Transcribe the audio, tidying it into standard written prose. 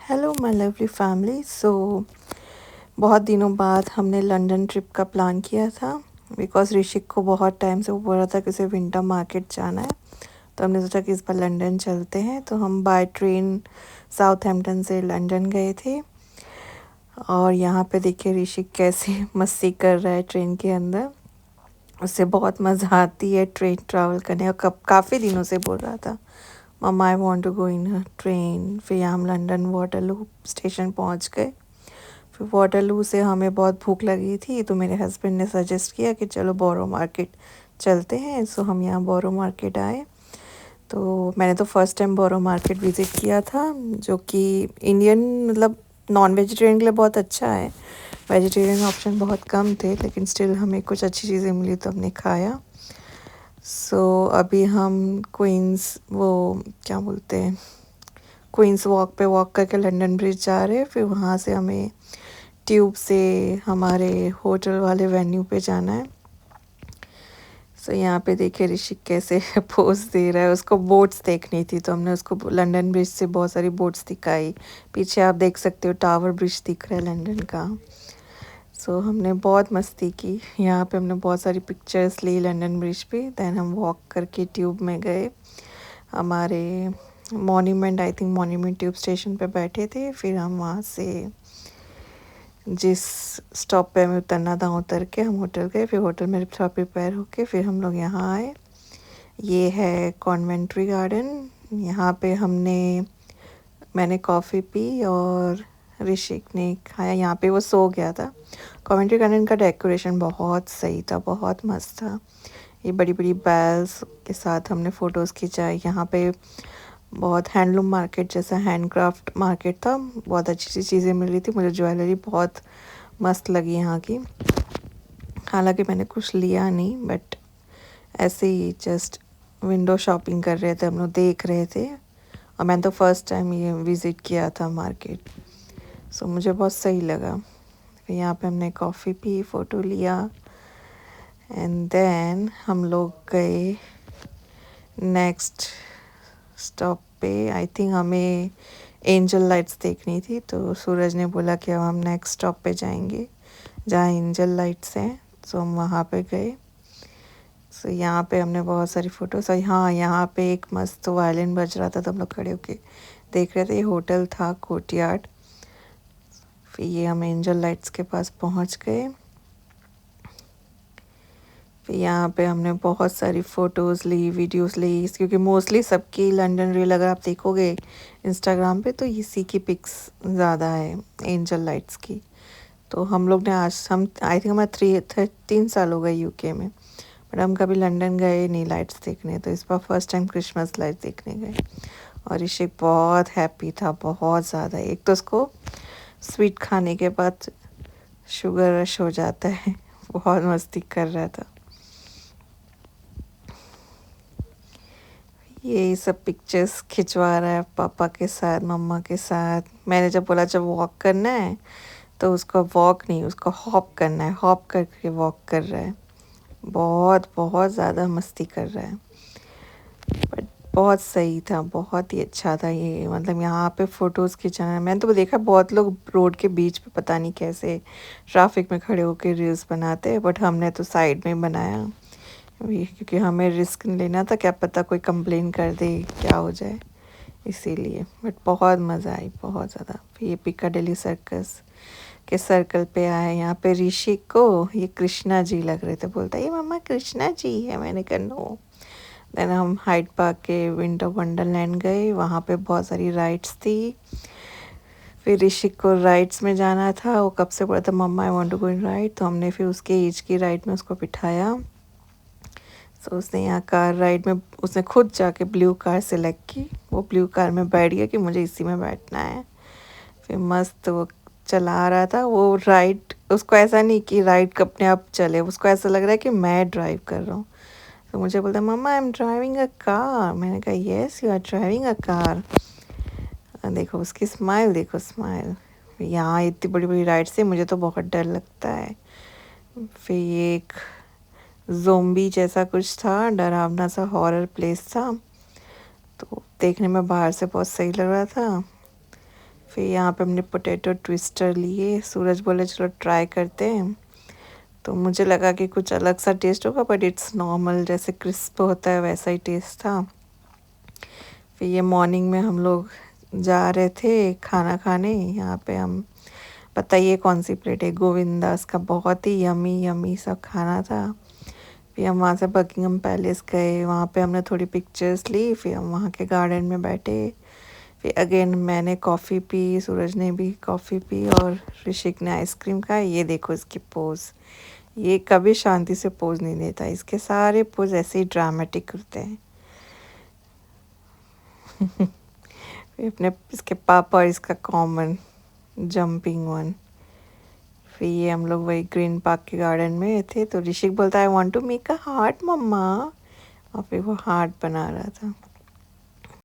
Hello my lovely family. बहुत दिनों बाद हमने लंदन ट्रिप का प्लान किया था बिकॉज़ ऋषिक को बहुत टाइम से वो बोल रहा था कि उसे विंटर मार्केट जाना है। तो हमने सोचा कि इस बार लंदन चलते हैं। तो हम बाय ट्रेन साउथहैम्पटन से लंदन गए थे। और यहाँ पे देखिए ऋषिक कैसे मस्ती कर रहा है ट्रेन के अंदर। उसे बहुत मज़ा आती है ट्रेन ट्रैवल करने, और कब काफ़ी दिनों से बोल रहा था mumma I want to go in a train. फिर हम लंदन वाटरलू स्टेशन पहुँच गए। फिर वाटरलू से हमें बहुत भूख लगी थी, तो मेरे हस्बैंड ने सजेस्ट किया कि चलो बोरो मार्केट चलते हैं। सो हम यहाँ बोरो मार्केट आए। तो मैंने तो फर्स्ट टाइम बोरो मार्केट विज़िट किया था, जो कि इंडियन मतलब नॉन वेजिटेरियन के लिए बहुत अच्छा है। वेजिटेरियन ऑप्शन बहुत कम थे, लेकिन स्टिल हमें कुछ अच्छी चीज़ें मिली तो हमने खाया। अभी हम क्वींस वो क्या बोलते हैं क्वींस वॉक पे वॉक करके लंदन ब्रिज जा रहे हैं। फिर वहाँ से हमें ट्यूब से हमारे होटल वाले वेन्यू पे जाना है। यहाँ पे देखिए ऋषिक कैसे पोज दे रहा है। उसको बोट्स देखनी थी, तो हमने उसको लंदन ब्रिज से बहुत सारी बोट्स दिखाई। पीछे आप देख सकते हो टावर ब्रिज दिख रहा है लंदन का। हमने बहुत मस्ती की यहाँ पे। हमने बहुत सारी पिक्चर्स ली लंदन ब्रिज पे। दैन हम वॉक करके ट्यूब में गए हमारे monument, I think monument tube station पे बैठे थे। फिर हम वहाँ से जिस स्टॉप पे हमें उतरना था उतर के हम होटल गए। फिर होटल में थोड़ा प्रिपेयर होके फिर हम लोग यहाँ आए। ये है कॉन्वेंट्री गार्डन। यहाँ पे मैंने कॉफ़ी पी और ऋषिक ने खाया। यहाँ पे वो सो गया था। कॉन्वेंट्री गार्डन का डेकोरेशन बहुत सही था, बहुत मस्त था। ये बड़ी बड़ी बेल्स के साथ हमने फ़ोटोज़ खिंचाई। यहाँ पे बहुत हैंडलूम मार्केट जैसा हैंडक्राफ्ट मार्केट था। बहुत अच्छी अच्छी चीज़ें मिल रही थी। मुझे ज्वेलरी बहुत मस्त लगी यहाँ की। हालांकि मैंने कुछ लिया नहीं, बट ऐसे ही जस्ट विंडो शॉपिंग कर रहे थे हम लोग, देख रहे थे। और मैंने तो फर्स्ट टाइम ये विज़िट किया था मार्केट। मुझे बहुत सही लगा। फिर यहाँ पे हमने कॉफ़ी पी, फ़ोटो लिया, एंड देन हम लोग गए नेक्स्ट स्टॉप पे। आई थिंक हमें एंजल लाइट्स देखनी थी, तो सूरज ने बोला कि अब हम नेक्स्ट स्टॉप पे जाएंगे जहाँ एंजल लाइट्स हैं। हम वहाँ पे गए। यहाँ पे हमने बहुत सारी फ़ोटोज़। हाँ, यहाँ पे एक मस्त वायलिन बज रहा था, तो हम लोग खड़े होके देख रहे थे। ये होटल था कोर्टयार्ड। फिर ये हम एंजल लाइट्स के पास पहुँच गए। फिर यहाँ पे हमने बहुत सारी फ़ोटोज़ ली, वीडियोस ली, क्योंकि मोस्टली सबकी लंदन रील अगर आप देखोगे इंस्टाग्राम पे तो इसी की पिक्स ज़्यादा है, एंजल लाइट्स की। तो हम लोग ने हम आई थिंक हमारे 3 साल हो गए यूके में, बट हम कभी लंदन गए नहीं लाइट्स देखने। तो इस बार फर्स्ट टाइम क्रिसमस लाइट्स देखने गए। और ऋषिक बहुत हैप्पी था, बहुत ज़्यादा। एक तो उसको स्वीट खाने के बाद शुगर रश हो जाता है। बहुत मस्ती कर रहा था। ये सब पिक्चर्स खिंचवा रहा है पापा के साथ, मम्मा के साथ। मैंने जब बोला जब वॉक करना है, तो उसको वॉक नहीं, उसको हॉप करना है। हॉप करके वॉक कर रहा है। बहुत बहुत ज़्यादा मस्ती कर रहा है, बट बहुत सही था, बहुत ही अच्छा था ये। मतलब यहाँ पे फ़ोटोज़ खिंचाना, मैंने तो देखा बहुत लोग रोड के बीच पे पता नहीं कैसे ट्रैफिक में खड़े होकर रील्स बनाते हैं, बट हमने तो साइड में बनाया क्योंकि हमें रिस्क नहीं लेना था। क्या पता कोई कंप्लेन कर दे, क्या हो जाए, इसीलिए। बट बहुत मज़ा आई, बहुत ज़्यादा। फिर ये पिकाडेली सर्कस के सर्कल पे आए। यहाँ पे ऋषि को ये कृष्णा जी लग रहे थे। बोलता ये मम्मा कृष्णा जी है। मैंने कहा नो। देन हम हाइड पार्क के विंटर वंडरलैंड गए। वहाँ पे बहुत सारी राइड्स थी। फिर ऋषि को राइड्स में जाना था। वो कब से बोला था mumma I want to go in ride, तो हमने फिर उसके एज की राइड में उसको बिठाया। उसने यहाँ कार राइड में उसने खुद जाके ब्लू कार सेलेक्ट की। वो ब्लू कार में बैठ गया कि मुझे इसी में बैठना है। फिर मस्त वो चला रहा था वो राइड। उसको ऐसा नहीं कि राइड अपने आप चले, उसको ऐसा लग रहा है कि मैं ड्राइव कर रहा हूँ। तो मुझे बोलता mumma I am driving a car. मैंने कहा yes you are driving a car. देखो उसकी स्माइल, देखो स्माइल। यहाँ इतनी बड़ी बड़ी राइड से मुझे तो बहुत डर लगता है। फिर ये एक ज़ोंबी जैसा कुछ था, डरावना सा हॉरर प्लेस था, तो देखने में बाहर से बहुत सही लग रहा था। फिर यहाँ पे हमने पोटैटो ट्विस्टर लिए। सूरज बोले चलो ट्राई करते हैं, तो मुझे लगा कि कुछ अलग सा टेस्ट होगा, बट इट्स नॉर्मल, जैसे क्रिस्प होता है वैसा ही टेस्ट था। फिर ये मॉर्निंग में हम लोग जा रहे थे खाना खाने। यहाँ पे हम, बताइए कौन सी प्लेट है, गोविंदास का बहुत ही यमी यमी सा खाना था। फिर हम वहाँ से बकिंगम पैलेस गए, वहाँ पे हमने थोड़ी पिक्चर्स ली। फिर हम वहाँ के गार्डन में बैठे। फिर अगेन मैंने कॉफ़ी पी, सूरज ने भी कॉफ़ी पी और ऋषिक ने आइसक्रीम खाया। ये देखो इसकी पोज़, ये कभी शांति से पोज़ नहीं देता, इसके सारे पोज़ ऐसे ही ड्रामेटिक होते हैं। फिर अपने इसके पापा और इसका कॉमन जंपिंग वन। फिर ये हम लोग वही ग्रीन पार्क के गार्डन में थे, तो ऋषिक बोलता है I want to make a heart mumma, और फिर वो हार्ट बना रहा था।